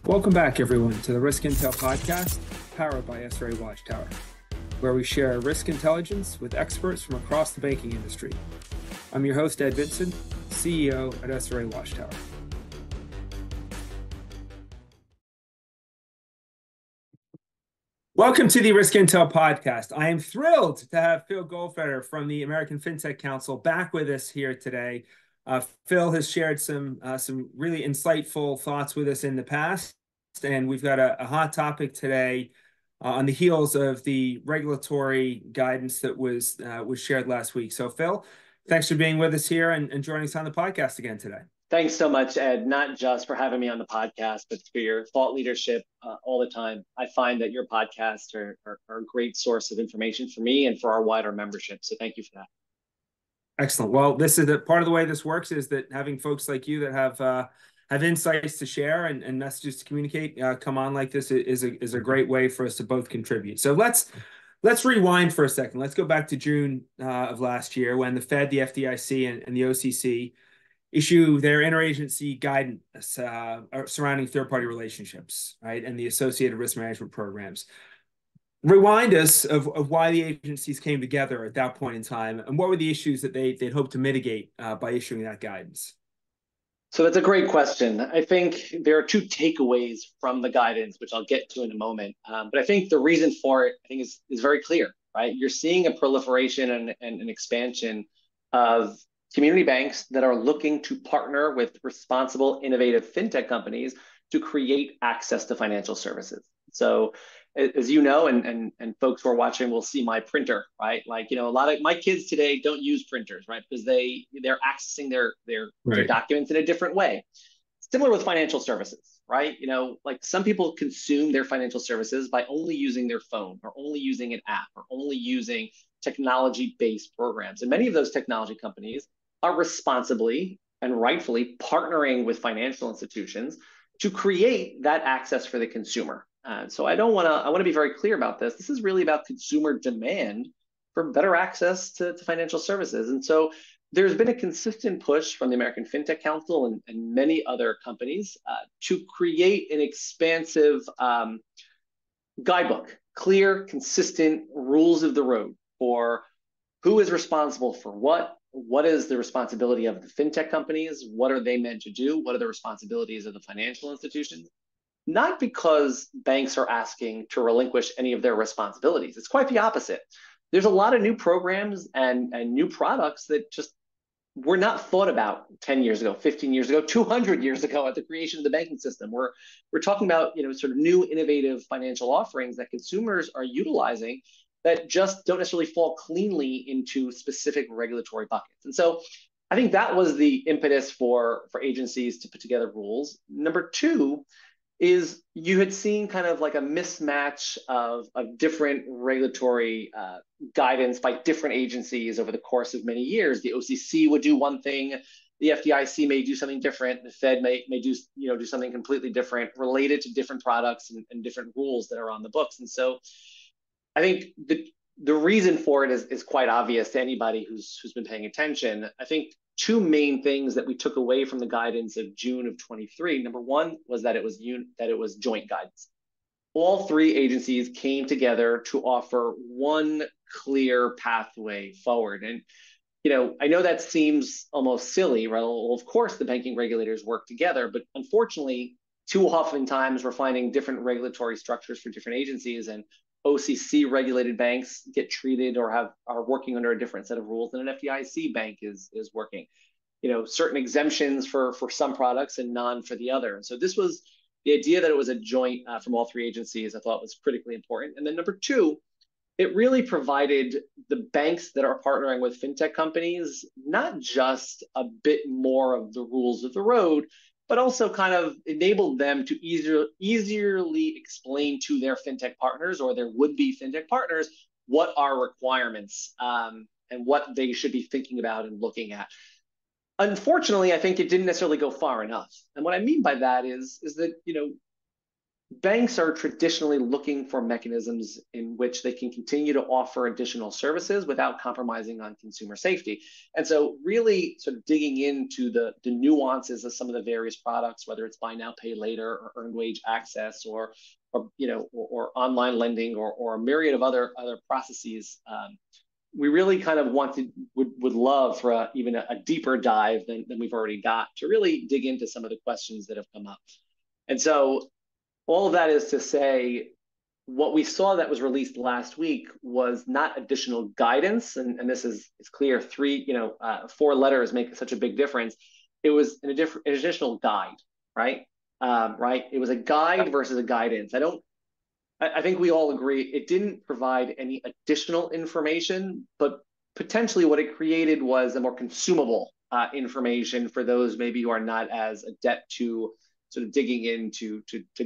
Welcome back, everyone, to the Risk Intel podcast, powered by SRA Watchtower, where we share risk intelligence with experts from across the banking industry. I'm your host, Ed Vincent, CEO at SRA Watchtower. Welcome to the Risk Intel podcast. I am thrilled to have Phil Goldfeder from the American Fintech Council back with us here today. Phil has shared some really insightful thoughts with us in the past, and we've got a hot topic today on the heels of the regulatory guidance that was shared last week. So, Phil, thanks for being with us here and joining us on the podcast again today. Thanks so much, Ed, not just for having me on the podcast, but for your thought leadership all the time. I find that your podcasts are a great source of information for me and for our wider membership. So thank you for that. Excellent. Well, this is part of the way this works is that having folks like you that have insights to share and messages to communicate come on like this is a great way for us to both contribute. So let's rewind for a second. Let's go back to June of last year when the Fed, the FDIC, and the OCC issue their interagency guidance surrounding third-party relationships, right, and the associated risk management programs. Rewind us of why the agencies came together at that point in time, and what were the issues that they'd hoped to mitigate by issuing that guidance? So that's a great question. I think there are two takeaways from the guidance, which I'll get to in a moment. But I think the reason for it, I think, is very clear, right? You're seeing a proliferation and an expansion of community banks that are looking to partner with responsible, innovative fintech companies to create access to financial services. So as you know, and folks who are watching will see my printer, right? Like, a lot of my kids today don't use printers, right? Because they're accessing their documents in a different way. Similar with financial services, right? Like some people consume their financial services by only using their phone or only using an app or only using technology-based programs. And many of those technology companies are responsibly and rightfully partnering with financial institutions to create that access for the consumer. So I want to be very clear about this. This is really about consumer demand for better access to financial services. And so there's been a consistent push from the American Fintech Council and many other companies to create an expansive guidebook, clear, consistent rules of the road for who is responsible for what is the responsibility of the fintech companies, what are they meant to do, what are the responsibilities of the financial institutions. Not because banks are asking to relinquish any of their responsibilities. It's quite the opposite. There's a lot of new programs and new products that just were not thought about 10 years ago, 15 years ago, 200 years ago at the creation of the banking system. We're talking about sort of new innovative financial offerings that consumers are utilizing that just don't necessarily fall cleanly into specific regulatory buckets. And so I think that was the impetus for agencies to put together rules. Number two is you had seen kind of like a mismatch of different regulatory guidance by different agencies over the course of many years. The OCC would do one thing, the FDIC may do something different, the Fed may do something completely different related to different products and different rules that are on the books. And so I think the reason for it is quite obvious to anybody who's been paying attention. I think two main things that we took away from the guidance of June of 23. Number one was that it was joint guidance. All three agencies came together to offer one clear pathway forward. And I know that seems almost silly, right? Well, of course the banking regulators work together, but unfortunately, too often times we're finding different regulatory structures for different agencies, and OCC regulated banks get treated or are working under a different set of rules than an FDIC bank is working. Certain exemptions for some products and none for the other. And so this was the idea that it was a joint from all three agencies. I thought was critically important. And then number two, it really provided the banks that are partnering with fintech companies not just a bit more of the rules of the road, but also kind of enabled them to easily explain to their fintech partners or their would-be fintech partners what are requirements and what they should be thinking about and looking at. Unfortunately, I think it didn't necessarily go far enough. And what I mean by that is that, banks are traditionally looking for mechanisms in which they can continue to offer additional services without compromising on consumer safety. And so really sort of digging into the nuances of some of the various products, whether it's buy now, pay later, or earned wage access, or online lending, or a myriad of other processes. We really kind of would love for even a deeper dive than we've already got to really dig into some of the questions that have come up. And so all of that is to say, what we saw that was released last week was not additional guidance, and this is it's clear. Four letters make such a big difference. It was an additional guide, right? Right. It was a guide versus a guidance. I think we all agree it didn't provide any additional information, but potentially what it created was a more consumable information for those maybe who are not as adept to sort of digging into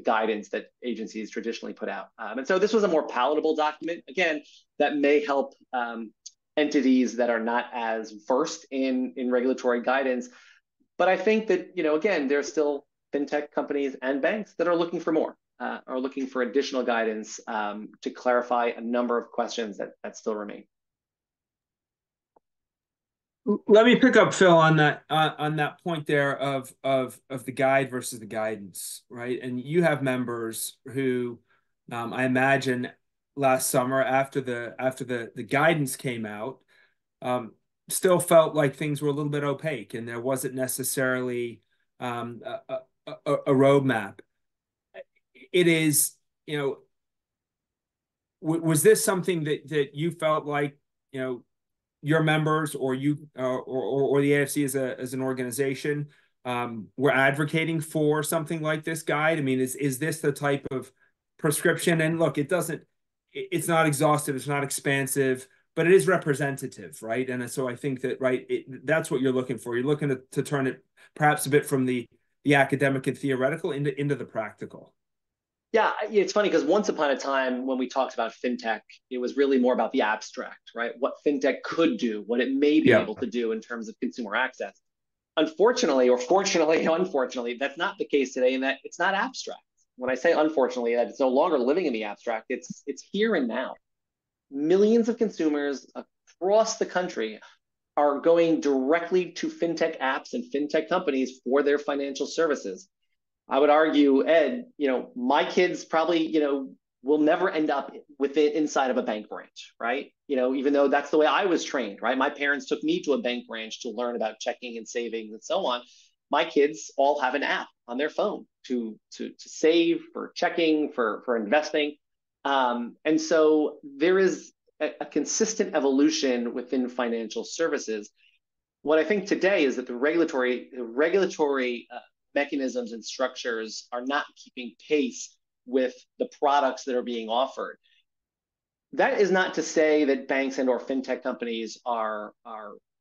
guidance that agencies traditionally put out. And so this was a more palatable document, again, that may help entities that are not as versed in regulatory guidance. But I think that, again, there's still fintech companies and banks that are looking for more, are looking for additional guidance to clarify a number of questions that still remain. Let me pick up, Phil, on that point there of the guide versus the guidance, right? And you have members who, I imagine, last summer after the guidance came out, still felt like things were a little bit opaque, and there wasn't necessarily a roadmap. It is, was this something that you felt like, your members or you or the AFC as an organization were advocating for something like this guide? I mean, is this the type of prescription? And look, it's not exhaustive, it's not expansive, but it is representative, right? And so I think that, right, that's what you're looking for. You're looking to turn it perhaps a bit from the academic and theoretical into the practical. Yeah, it's funny because once upon a time when we talked about fintech, it was really more about the abstract, right? What fintech could do, what it may be able to do in terms of consumer access. Unfortunately, or fortunately, unfortunately, that's not the case today, in that it's not abstract. When I say unfortunately, that it's no longer living in the abstract, it's here and now. Millions of consumers across the country are going directly to fintech apps and fintech companies for their financial services. I would argue, Ed, my kids probably, will never end up inside of a bank branch, right? Even though that's the way I was trained, right? My parents took me to a bank branch to learn about checking and savings and so on. My kids all have an app on their phone to save, for checking, for investing. And so there is a consistent evolution within financial services. What I think today is that the regulatory mechanisms and structures are not keeping pace with the products that are being offered. That is not to say that banks and or fintech companies are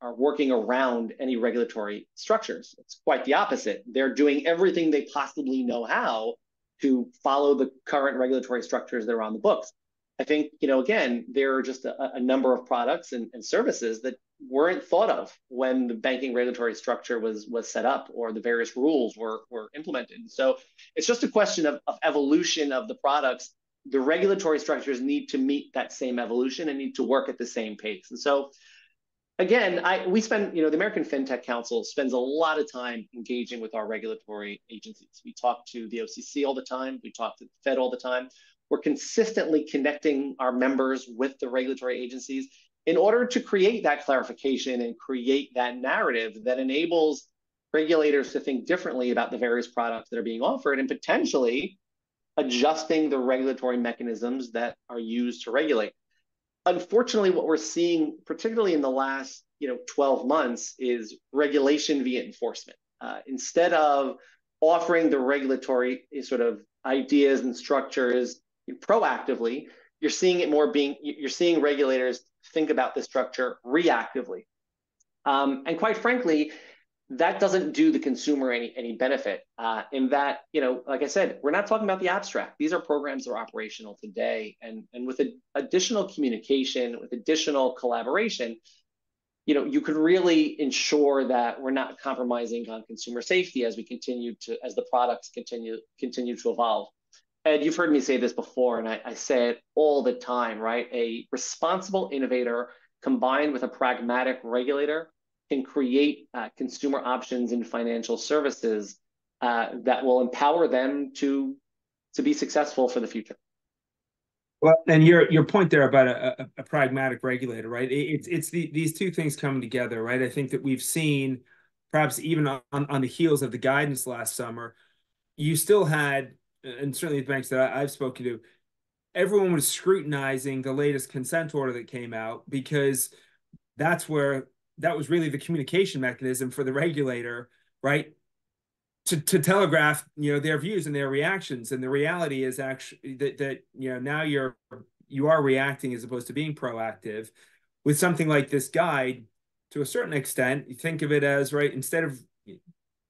working around any regulatory structures. It's quite the opposite. They're doing everything they possibly know how to follow the current regulatory structures that are on the books. I think, again, there are just a number of products and services that weren't thought of when the banking regulatory structure was set up or the various rules were implemented. So it's just a question of evolution of the products. The regulatory structures need to meet that same evolution and need to work at the same pace. And so, again, the American Fintech Council spends a lot of time engaging with our regulatory agencies. We talk to the OCC all the time. We talk to the Fed all the time. We're consistently connecting our members with the regulatory agencies in order to create that clarification and create that narrative that enables regulators to think differently about the various products that are being offered and potentially adjusting the regulatory mechanisms that are used to regulate. Unfortunately, what we're seeing, particularly in the last 12 months, is regulation via enforcement. Instead of offering the regulatory sort of ideas and structures proactively, you're seeing regulators think about the structure reactively. And quite frankly, that doesn't do the consumer any benefit in that, like I said, we're not talking about the abstract. These are programs that are operational today. And with additional communication, with additional collaboration, you could really ensure that we're not compromising on consumer safety as the products continue to evolve. Ed, you've heard me say this before, and I say it all the time, right? A responsible innovator combined with a pragmatic regulator can create consumer options in financial services that will empower them to be successful for the future. Well, and your point there about a pragmatic regulator, right? These two things coming together, right? I think that we've seen, perhaps even on the heels of the guidance last summer, you still had, and certainly the banks that I've spoken to, everyone was scrutinizing the latest consent order that came out, because that was really the communication mechanism for the regulator, right? To telegraph, their views and their reactions. And the reality is actually that now you are reacting as opposed to being proactive with something like this guide. To a certain extent, you think of it as, right, instead of,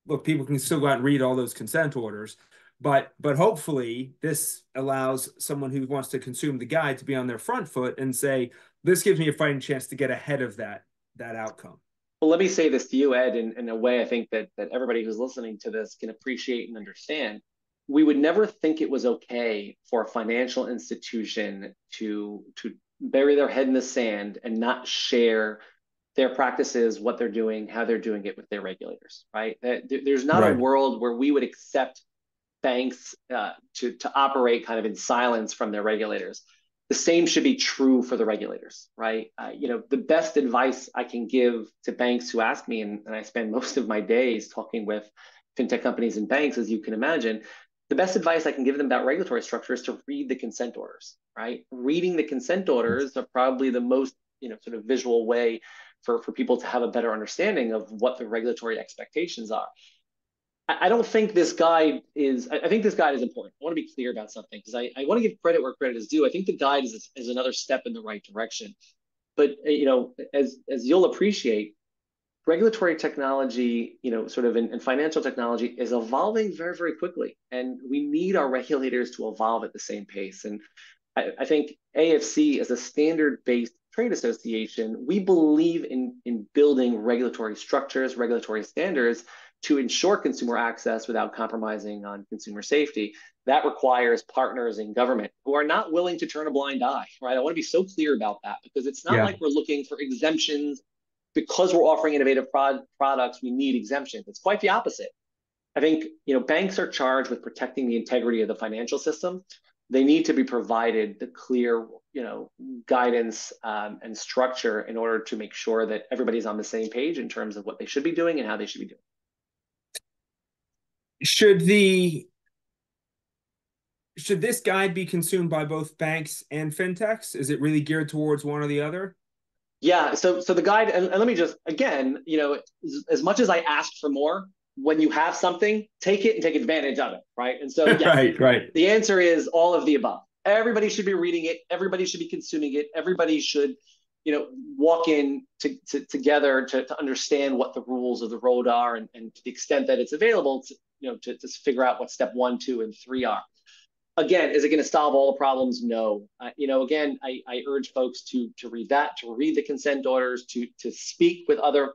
look, people can still go out and read all those consent orders, but hopefully this allows someone who wants to consume the guide to be on their front foot and say, this gives me a fighting chance to get ahead of that outcome. Well, let me say this to you, Ed, in a way I think that everybody who's listening to this can appreciate and understand. We would never think it was okay for a financial institution to bury their head in the sand and not share their practices, what they're doing, how they're doing it with their regulators, right? There's not a world where we would accept banks to operate kind of in silence from their regulators. The same should be true for the regulators, right? The best advice I can give to banks who ask me, and I spend most of my days talking with fintech companies and banks, as you can imagine, the best advice I can give them about regulatory structure is to read the consent orders, right? Reading the consent orders are probably the most, sort of visual way for people to have a better understanding of what the regulatory expectations are. I don't think this guide is, I think this guide is important. I want to be clear about something, because I want to give credit where credit is due. I think the guide is another step in the right direction. But, as you'll appreciate, regulatory technology, sort of in financial technology is evolving very, very quickly. And we need our regulators to evolve at the same pace. And I think AFC, as a standard-based trade association, we believe in building regulatory structures, regulatory standards to ensure consumer access without compromising on consumer safety. That requires partners in government who are not willing to turn a blind eye, right? I want to be so clear about that, because it's not like we're looking for exemptions because we're offering innovative products. We need exemptions. It's quite the opposite. I think, banks are charged with protecting the integrity of the financial system. They need to be provided the clear, guidance and structure in order to make sure that everybody's on the same page in terms of what they should be doing and how they should be doing. Should this guide be consumed by both banks and fintechs? Is it really geared towards one or the other? Yeah. So the guide, and let me just, again, as much as I asked for more, when you have something, take it and take advantage of it, right? And so, yes, right. The answer is all of the above. Everybody should be reading it. Everybody should be consuming it. Everybody should, walk in together to understand what the rules of the road are, and to the extent that it's available, to figure out what step 1, 2, and 3 are. Again, is it going to solve all the problems? No. Again, I urge folks to read that, to read the consent orders, to speak with other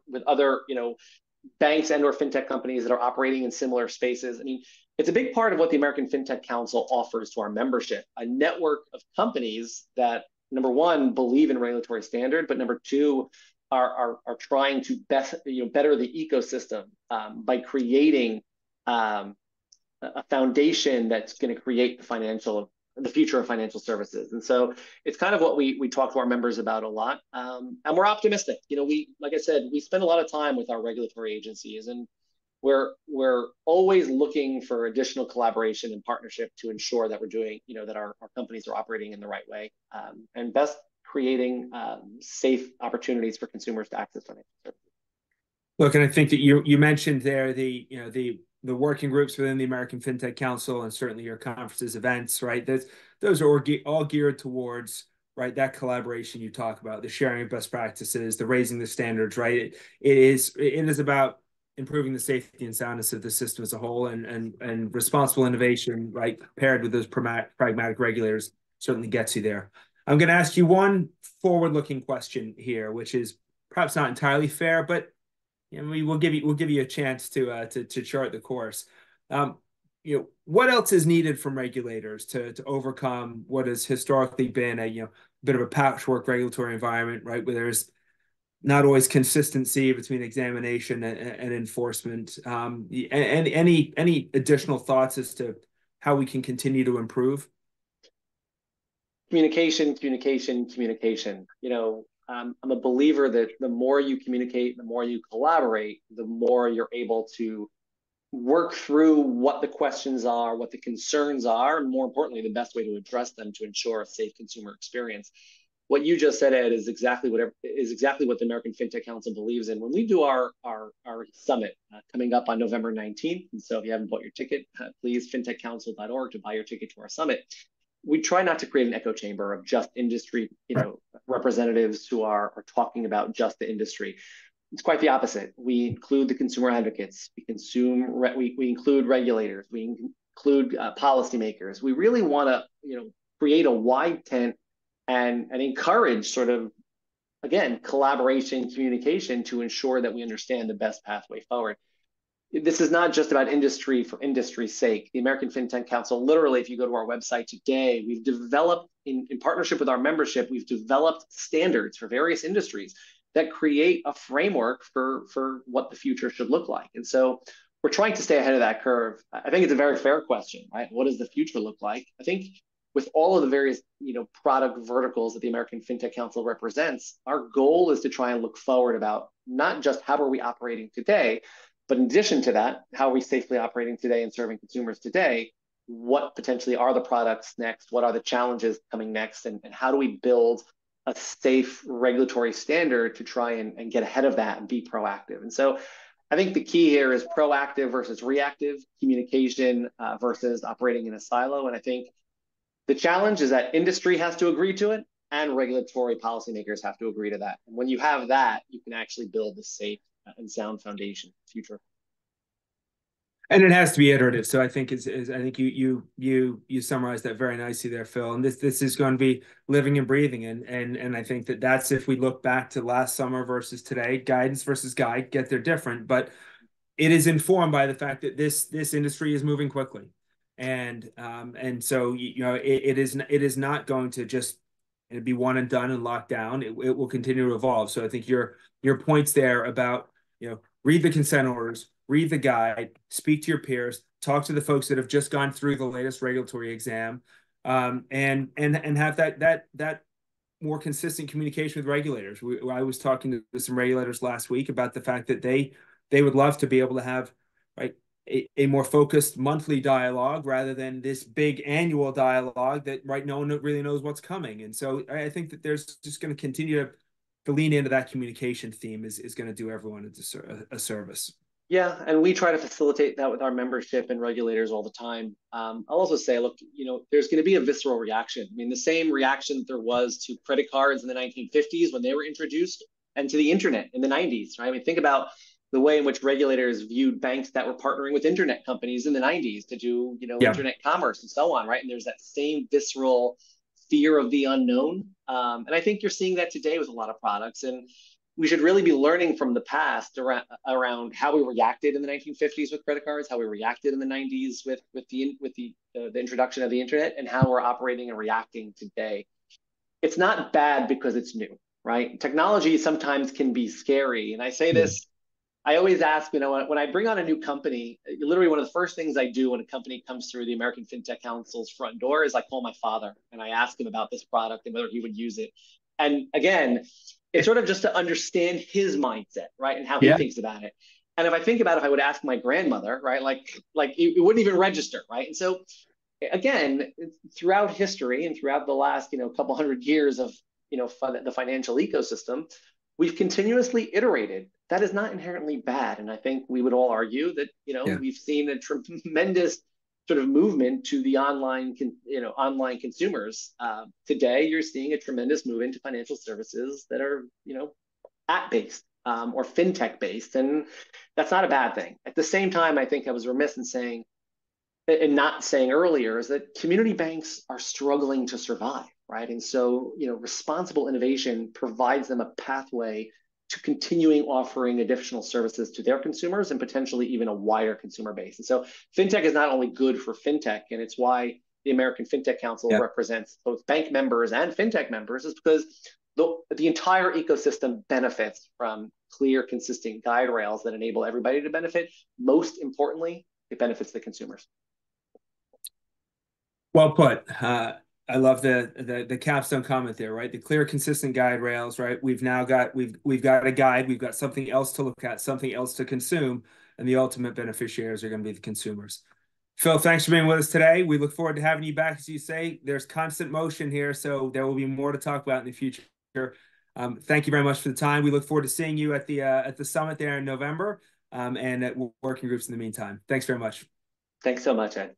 banks and or fintech companies that are operating in similar spaces. I mean, it's a big part of what the American Fintech Council offers to our membership, a network of companies that, number one, believe in regulatory standard, but number two, are trying to better the ecosystem by creating a foundation that's going to create the future of financial services. And so it's kind of what we talk to our members about a lot. And we're optimistic. Like I said, we spend a lot of time with our regulatory agencies, and we're always looking for additional collaboration and partnership to ensure that we're doing, that our companies are operating in the right way, and best creating safe opportunities for consumers to access financial services. Look, and I think that you mentioned there the working groups within the American Fintech Council, and certainly your conferences, events, right? Those are all geared towards, right, that collaboration you talk about, the sharing of best practices, the raising the standards, right? It is about improving the safety and soundness of the system as a whole, and responsible innovation, right, paired with those pragmatic regulators, certainly gets you there. I'm going to ask you one forward-looking question here, which is perhaps not entirely fair, but we'll give you a chance to chart the course. what else is needed from regulators to overcome what has historically been a bit of a patchwork regulatory environment, right? Where there's not always consistency between examination and enforcement. And any additional thoughts as to how we can continue to improve? Communication, communication, communication. I'm a believer that the more you communicate, the more you collaborate, the more you're able to work through what the questions are, what the concerns are, and more importantly, the best way to address them to ensure a safe consumer experience. What you just said, Ed, is exactly what the American Fintech Council believes in. When we do our summit coming up on November 19th, and so if you haven't bought your ticket, please fintechcouncil.org to buy your ticket to our summit. We try not to create an echo chamber of just industry, representatives who are talking about just the industry. It's quite the opposite. We include the consumer advocates. We include regulators. We include policymakers. We really want to, create a wide tent and encourage sort of, again, collaboration, communication to ensure that we understand the best pathway forward. This is not just about industry for industry's sake. The American Fintech Council, literally, if you go to our website today, we've developed, in partnership with our membership, we've developed standards for various industries that create a framework for what the future should look like. And so we're trying to stay ahead of that curve. I think it's a very fair question, right? What does the future look like? I think with all of the various product verticals that the American Fintech Council represents, our goal is to try and look forward about not just how are we operating today, but in addition to that, how are we safely operating today and serving consumers today? What potentially are the products next? What are the challenges coming next? And how do we build a safe regulatory standard to try and get ahead of that and be proactive? And so I think the key here is proactive versus reactive communication versus operating in a silo. And I think the challenge is that industry has to agree to it and regulatory policymakers have to agree to that. And when you have that, you can actually build a safe and sound foundation for the future. And it has to be iterative. So I think I think you summarized that very nicely there, Phil. And this is going to be living and breathing. And I think that's if we look back to last summer versus today, guidance versus guide, get there different, but it is informed by the fact that this industry is moving quickly. And so it is not going to just be one and done and locked down. It will continue to evolve. So I think your points there about read the consent orders, read the guide, speak to your peers, talk to the folks that have just gone through the latest regulatory exam, and have that more consistent communication with regulators. I was talking to some regulators last week about the fact that they would love to be able to have a more focused monthly dialogue rather than this big annual dialogue that no one really knows what's coming. And so I think that there's just going to continue to lean into that communication theme is going to do everyone a service. Yeah, and we try to facilitate that with our membership and regulators all the time. I'll also say, look, there's going to be a visceral reaction. I mean, the same reaction that there was to credit cards in the 1950s when they were introduced and to the internet in the 90s, right? I mean, think about the way in which regulators viewed banks that were partnering with internet companies in the 90s to do, internet commerce and so on, right? And there's that same visceral fear of the unknown. And I think you're seeing that today with a lot of products. And we should really be learning from the past around how we reacted in the 1950s with credit cards, how we reacted in the 90s with the introduction of the internet, and how we're operating and reacting today. It's not bad because it's new, right? Technology sometimes can be scary. And I say this, I always ask, when I bring on a new company, literally one of the first things I do when a company comes through the American Fintech Council's front door is I call my father and I ask him about this product and whether he would use it. And again, it's sort of just to understand his mindset, right? And how he thinks about it. And if I think about if I would ask my grandmother, right, like it wouldn't even register, right? And so again, throughout history and throughout the last, couple hundred years of, the financial ecosystem, we've continuously iterated. That is not inherently bad. And I think we would all argue that, we've seen a tremendous sort of movement to the online consumers. Today, you're seeing a tremendous move into financial services that are, app-based or fintech-based, and that's not a bad thing. At the same time, I think I was remiss in not saying earlier is that community banks are struggling to survive, right? And so, responsible innovation provides them a pathway to continuing offering additional services to their consumers and potentially even a wider consumer base. And so fintech is not only good for fintech, and it's why the American Fintech Council represents both bank members and fintech members, is because the entire ecosystem benefits from clear, consistent guide rails that enable everybody to benefit. Most importantly, it benefits the consumers. Well put. I love the capstone comment there, right? The clear, consistent guide rails, right? We've got a guide, we've got something else to look at, something else to consume, and the ultimate beneficiaries are going to be the consumers. Phil, thanks for being with us today. We look forward to having you back. As you say, there's constant motion here, so there will be more to talk about in the future. Thank you very much for the time. We look forward to seeing you at the summit there in November, and at working groups in the meantime. Thanks very much. Thanks so much, Ed.